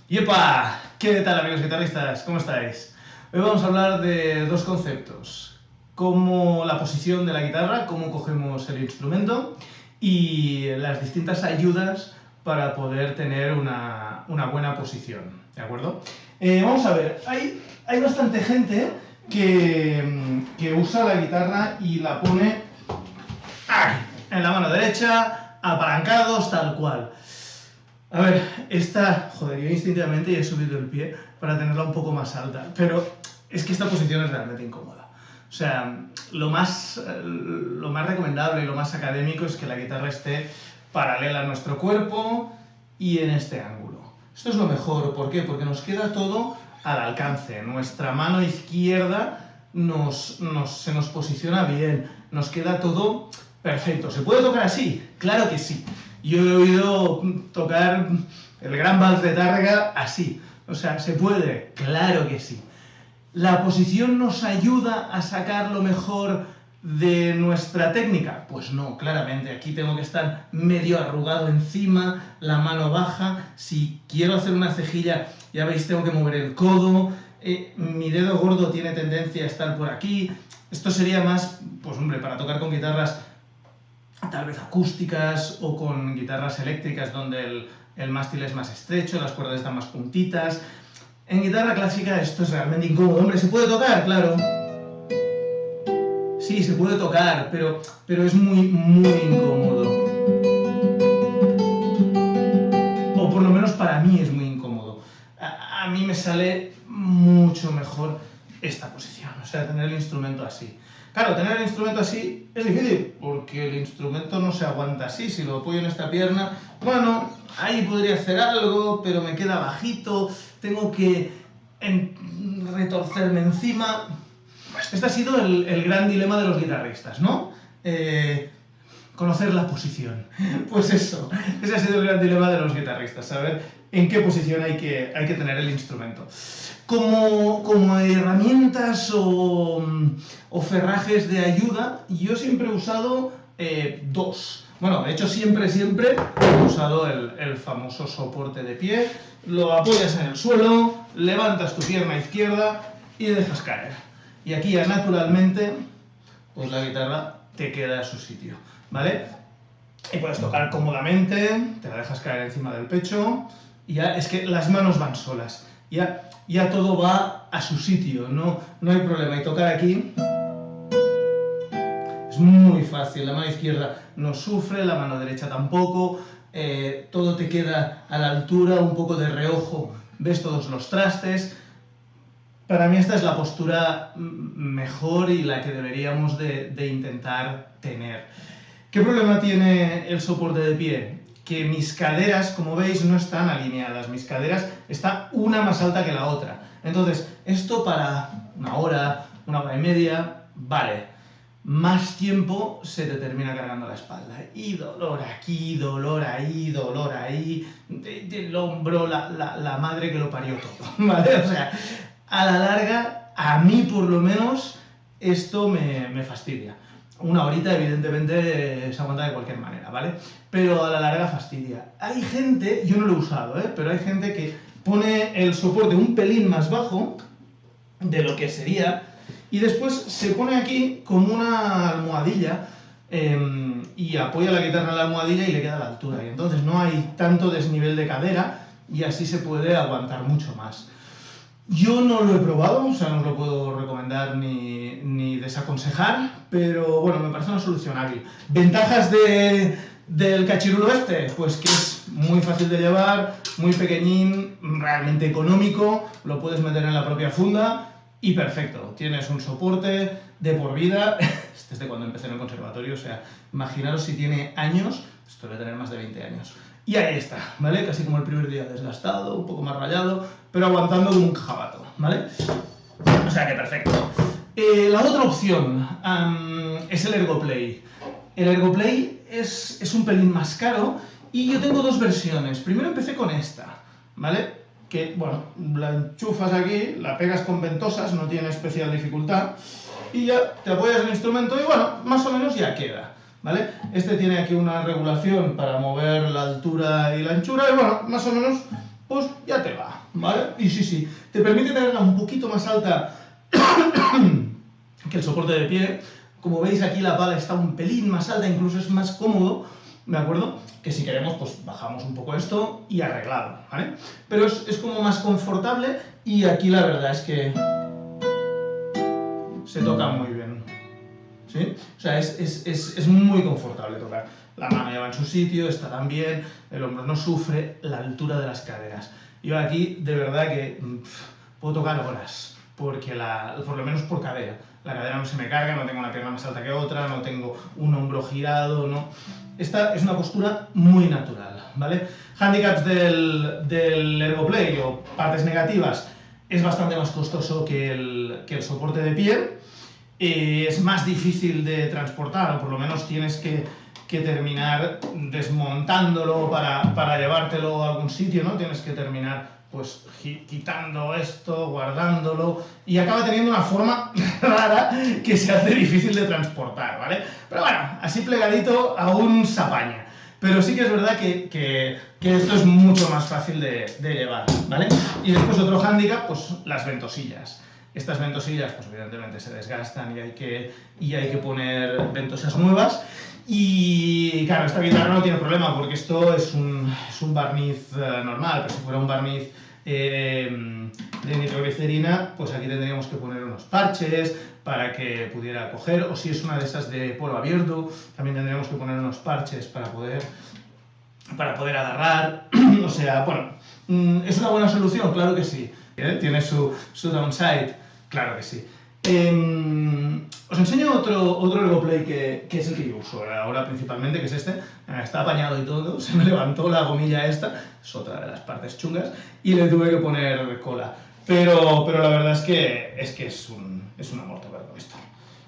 ¡Yepa! ¿Qué tal, amigos guitarristas? ¿Cómo estáis? Hoy vamos a hablar de dos conceptos: cómo la posición de la guitarra, cómo cogemos el instrumento y las distintas ayudas para poder tener una buena posición, ¿de acuerdo? Vamos a ver, hay bastante gente que usa la guitarra y la pone ahí, en la mano derecha, apalancados, tal cual. A ver, joder, yo instintivamente he subido el pie para tenerla un poco más alta, pero es que esta posición es realmente incómoda. O sea, lo más recomendable y lo más académico es que la guitarra esté paralela a nuestro cuerpo y en este ángulo. Esto es lo mejor, ¿por qué? Porque nos queda todo al alcance. Nuestra mano izquierda se nos posiciona bien, nos queda todo perfecto. ¿Se puede tocar así? Claro que sí. Yo he oído tocar el gran vals de Tárrega así. O sea, ¿se puede? Claro que sí. ¿La posición nos ayuda a sacar lo mejor de nuestra técnica? Pues no, claramente. Aquí tengo que estar medio arrugado encima, la mano baja. Si quiero hacer una cejilla, ya veis, tengo que mover el codo. Mi dedo gordo tiene tendencia a estar por aquí. Esto sería más, pues hombre, para tocar con guitarras tal vez acústicas o con guitarras eléctricas donde el mástil es más estrecho, las cuerdas están más juntitas. En guitarra clásica esto es realmente incómodo. Hombre, ¿se puede tocar? Claro. Sí, se puede tocar, pero es muy incómodo. O por lo menos para mí es muy incómodo. A mí me sale mucho mejor esta posición, o sea, tener el instrumento así. Claro, tener el instrumento así es difícil, porque el instrumento no se aguanta así. Si lo apoyo en esta pierna, bueno, ahí podría hacer algo, pero me queda bajito, tengo que retorcerme encima. Este ha sido el gran dilema de los guitarristas, ¿no? Conocer la posición. Pues eso, ese ha sido el gran dilema de los guitarristas, saber en qué posición hay que tener el instrumento. Como herramientas o ferrajes de ayuda, yo siempre he usado dos. Bueno, de hecho siempre he usado el famoso soporte de pie. Lo apoyas en el suelo, levantas tu pierna izquierda y dejas caer. Y aquí ya naturalmente, pues la guitarra te queda a su sitio, ¿vale? Y puedes tocar cómodamente, te la dejas caer encima del pecho y ya es que las manos van solas. Ya todo va a su sitio, no hay problema. Y tocar aquí es muy fácil. La mano izquierda no sufre, la mano derecha tampoco. Todo te queda a la altura, un poco de reojo, ves todos los trastes. Para mí esta es la postura mejor y la que deberíamos de intentar tener. ¿Qué problema tiene el soporte de pie? Que mis caderas, como veis, no están alineadas. Mis caderas están una más alta que la otra. Entonces, esto para una hora y media, vale. Más tiempo se te termina cargando la espalda. Y dolor aquí, dolor ahí, dolor ahí, del hombro, la madre que lo parió todo, ¿vale? O sea, a la larga, a mí por lo menos, esto me fastidia. Una horita, evidentemente, se aguanta de cualquier manera, ¿vale? Pero a la larga fastidia. Hay gente, yo no lo he usado, pero hay gente que pone el soporte un pelín más bajo de lo que sería y después se pone aquí como una almohadilla y apoya la guitarra en la almohadilla y le queda a la altura. Y entonces no hay tanto desnivel de cadera y así se puede aguantar mucho más. Yo no lo he probado, o sea, no os lo puedo recomendar ni desaconsejar, pero bueno, me parece una solución hábil. ¿Ventajas del cachirulo este? Pues que es muy fácil de llevar, muy pequeñín, realmente económico, lo puedes meter en la propia funda y perfecto. Tienes un soporte de por vida. Este es de cuando empecé en el conservatorio, o sea, imaginaros si tiene años, esto debe tener más de 20 años. Y ahí está, ¿vale? Casi como el primer día, desgastado, un poco más rayado, pero aguantando como un jabato, ¿vale? O sea que perfecto. La otra opción es el Ergoplay. El Ergoplay es un pelín más caro y yo tengo dos versiones. Primero empecé con esta, ¿vale? Que, bueno, la enchufas aquí, la pegas con ventosas, no tiene especial dificultad, y ya te apoyas el instrumento y, bueno, más o menos ya queda, ¿vale? Este tiene aquí una regulación para mover la altura y la anchura y, bueno, más o menos pues ya te va, ¿vale? Y sí, te permite tenerla un poquito más alta que el soporte de pie. Como veis aquí la pala está un pelín más alta, incluso es más cómodo, ¿de acuerdo? Que si queremos, pues bajamos un poco esto y arreglado, ¿vale? Pero es como más confortable y aquí la verdad es que se toca muy bien, ¿sí? O sea, es muy confortable tocar. La mano ya va en su sitio, está tan bien, el hombro no sufre, la altura de las caderas. Yo aquí, de verdad que puedo tocar horas, porque por lo menos por cadera. La cadera no se me carga, no tengo una pierna más alta que otra, no tengo un hombro girado, no. Esta es una postura muy natural, ¿vale? Handicaps del Ergoplay o partes negativas, es bastante más costoso que el soporte de pie, es más difícil de transportar, o por lo menos tienes que terminar desmontándolo para llevártelo a algún sitio, ¿no? Tienes que terminar pues quitando esto, guardándolo, y acaba teniendo una forma rara que se hace difícil de transportar, ¿vale? Pero bueno, así plegadito aún se apaña. Pero sí que es verdad que esto es mucho más fácil de llevar, ¿vale? Y después otro hándicap, pues las ventosillas. Estas ventosillas, pues evidentemente se desgastan y hay que poner ventosas nuevas. Y claro, esta guitarra no tiene problema porque esto es un barniz normal, pero si fuera un barniz de nitroglicerina, pues aquí tendríamos que poner unos parches para que pudiera coger, o si es una de esas de polo abierto, también tendríamos que poner unos parches para poder agarrar. O sea, bueno, ¿es una buena solución? Claro que sí. Tiene su downside, claro que sí. Os enseño otro Ergoplay que es el que yo uso ahora principalmente, que es este. Está apañado y todo, se me levantó la gomilla esta, es otra de las partes chungas, y le tuve que poner cola. Pero la verdad es que es un amor tocar con esto.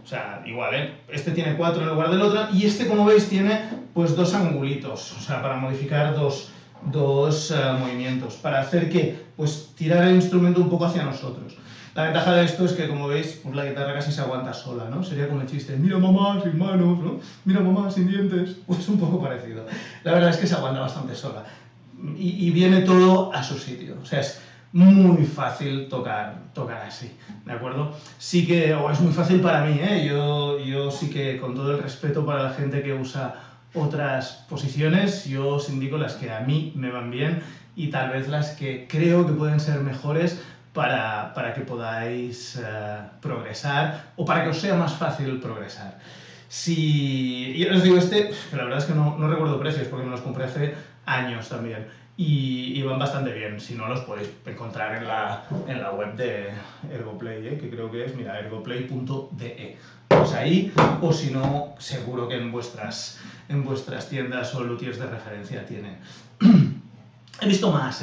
O sea, igual, este tiene 4 en lugar del otro, y este, como veis, tiene pues 2 angulitos, o sea, para modificar dos movimientos, para hacer que, pues, tirar el instrumento un poco hacia nosotros. La ventaja de esto es que, como veis, pues la guitarra casi se aguanta sola, ¿no? Sería como el chiste, mira mamá sin manos, ¿no? Mira mamá sin dientes, pues un poco parecido. La verdad es que se aguanta bastante sola. Y viene todo a su sitio, o sea, es muy fácil tocar así, ¿de acuerdo? Sí que, o es muy fácil para mí, ¿eh? Yo sí que, con todo el respeto para la gente que usa otras posiciones, yo os indico las que a mí me van bien y tal vez las que creo que pueden ser mejores para que podáis progresar o para que os sea más fácil progresar. Y os digo que la verdad es que no recuerdo precios porque me los compré hace años también y van bastante bien. Si no, los podéis encontrar en la web de Ergoplay, que creo que es, mira, ergoplay.de. Pues ahí, o si no, seguro que en vuestras tiendas o luthiers de referencia tienen. He visto más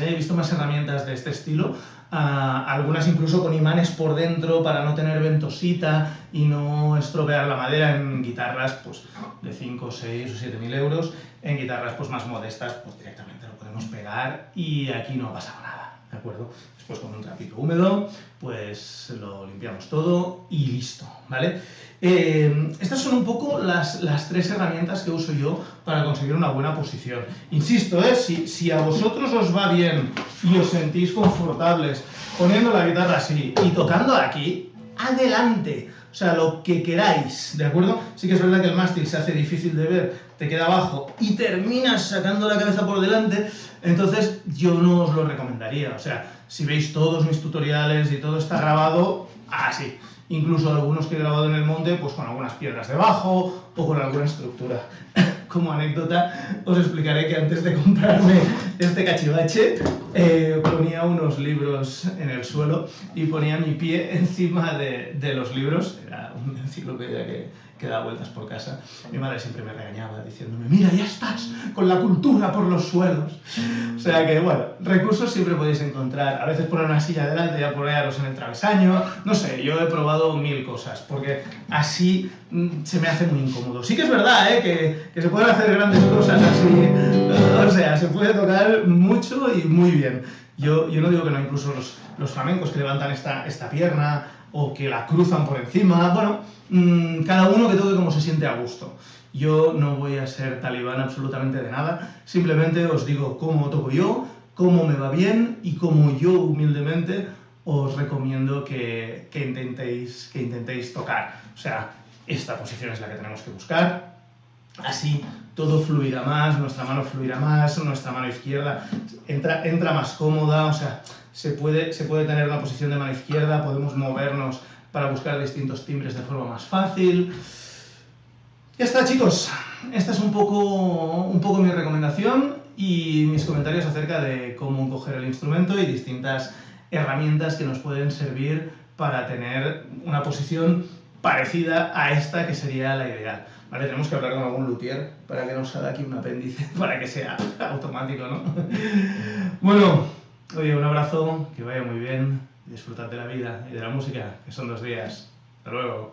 herramientas de este estilo, algunas incluso con imanes por dentro para no tener ventosita y no estropear la madera en guitarras pues, de 5, 6 o 7.000 euros. En guitarras pues, más modestas pues, directamente lo podemos pegar y aquí no ha pasado nada, ¿de acuerdo? Después con un trapito húmedo pues lo limpiamos todo y listo, ¿vale? Estas son un poco las 3 herramientas que uso yo para conseguir una buena posición. Insisto, si a vosotros os va bien y os sentís confortables poniendo la guitarra así y tocando aquí, adelante. O sea, lo que queráis, ¿de acuerdo? Sí que es verdad que el mástil se hace difícil de ver, te queda abajo y terminas sacando la cabeza por delante, entonces yo no os lo recomendaría. O sea, si veis todos mis tutoriales y todo está grabado, así. Incluso algunos que he grabado en el monte, pues con algunas piedras debajo o con alguna estructura. Como anécdota, os explicaré que antes de comprarme este cachivache, ponía unos libros en el suelo y ponía mi pie encima de los libros. Era una enciclopedia que da vueltas por casa. Mi madre siempre me regañaba diciéndome, mira, ya estás con la cultura por los suelos. O sea que, bueno, recursos siempre podéis encontrar. A veces poner una silla delante y apoyaros en el travesaño. No sé, yo he probado 1000 cosas, porque así se me hace muy incómodo. Sí que es verdad, que se pueden hacer grandes cosas así. O sea, se puede tocar mucho y muy bien. Yo no digo que no, incluso los flamencos que levantan esta pierna o que la cruzan por encima, bueno, cada uno que toque como se siente a gusto. Yo no voy a ser talibán absolutamente de nada, simplemente os digo cómo toco yo, cómo me va bien y cómo yo humildemente os recomiendo que intentéis tocar. O sea, esta posición es la que tenemos que buscar. Así todo fluirá más, nuestra mano fluirá más, nuestra mano izquierda entra más cómoda, o sea, se puede tener una posición de mano izquierda, podemos movernos para buscar distintos timbres de forma más fácil. Ya está, chicos. Esta es un poco mi recomendación y mis comentarios acerca de cómo coger el instrumento y distintas herramientas que nos pueden servir para tener una posición parecida a esta que sería la ideal. Vale, tenemos que hablar con algún luthier para que nos haga aquí un apéndice para que sea automático, ¿no? Bueno, oye, un abrazo, que vaya muy bien, disfrutad de la vida y de la música, que son 2 días. Hasta luego.